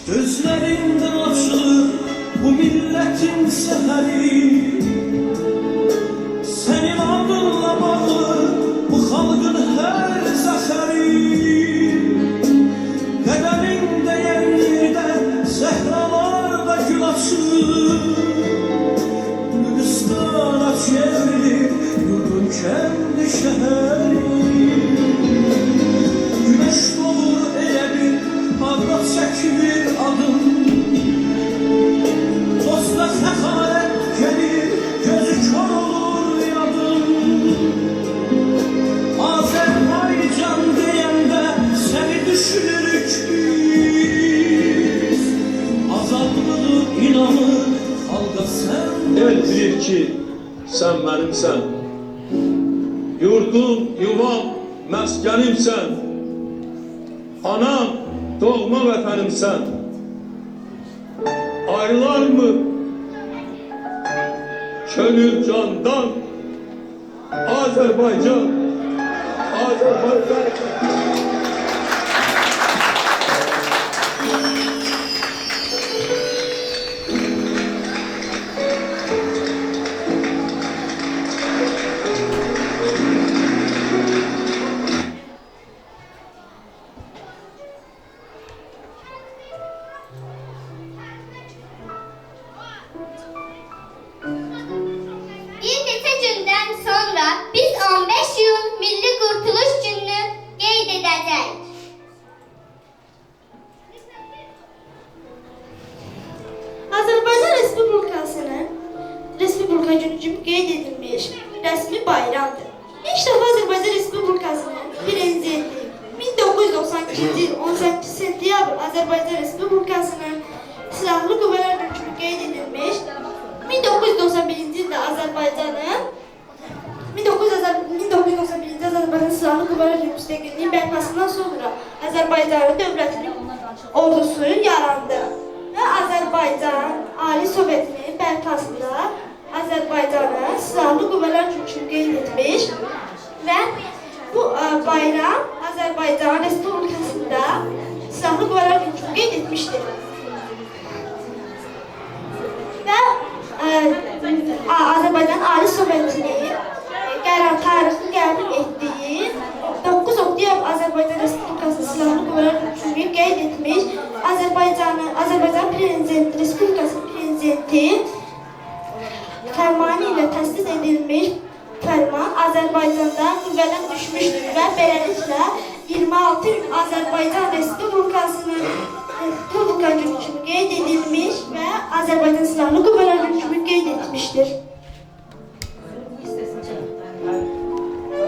Gözlerinde açılır bu milletin seheri. Senin adınla bağlı bu halkın her zaferi. Qədəmində yerdə səhralarda gül açır. Gülistana çevrilir yurdun kendi şehri. Güneş doğur elə bir parlat çekilir adım. Dosta fəxarət gelir gözü kör olur yadım. Azərbaycan deyəndə seni düşünürük biz. Azadlığı inanır xalqa sən. El bilir ki sen benimsen. Yurdum, yuvam, məskenimsən. Anam, doğma vətənimsən. Ayrılar mı könül candan? Azerbaycan, Azerbaycan. Bir neçə gündən sonra biz 15 iyun Milli Qurtuluş Gününü qeyd edəcəyik. Azərbaycan Respublikasının Respublika Günü kimi qeyd edilmiş rəsmi bayramdır. İlk dəfə Azərbaycan Respublikasının prezidenti 1992-ci il 18 sentyabr Azərbaycan Respublikasının Silahlı Qüvvələr Günü kimi qeyd edilmiş. 1991-ci ildə Azərbaycanın 1991-ci Azərbaycan Silahlı Qüvvələr Günü müstəqilliyin bərpasından sonra Azərbaycanın dövlətinin ordusu yarandı və Azərbaycan Ali Sovetinin bərpasında Azərbaycanın Silahlı Qüvvələr Günü kimi qeyd etmiş və bu bayram Azərbaycan Respublikasında Silahlı Qüvvələr Günü kimi qeyd etmişdir. Və Azərbaycan Ali Sovetinin tarixi qəbul etdiyi 9 oktyabr Azərbaycan Respublikası Silahlı Qüvvələr Günü qeyd etmiş. Azərbaycan Prezidenti, Respublikasının Prezidenti fərmanı ilə təsdiq edilmiş fərman Azərbaycanda qüvvədən düşmüşdür və beləliklə 26 iyun Azərbaycan Respublikasının Respublika Günü kimi qeyd edilmiş və Azərbaycan Silahlı Qüvvələr Günü kimi qeyd etmişdir.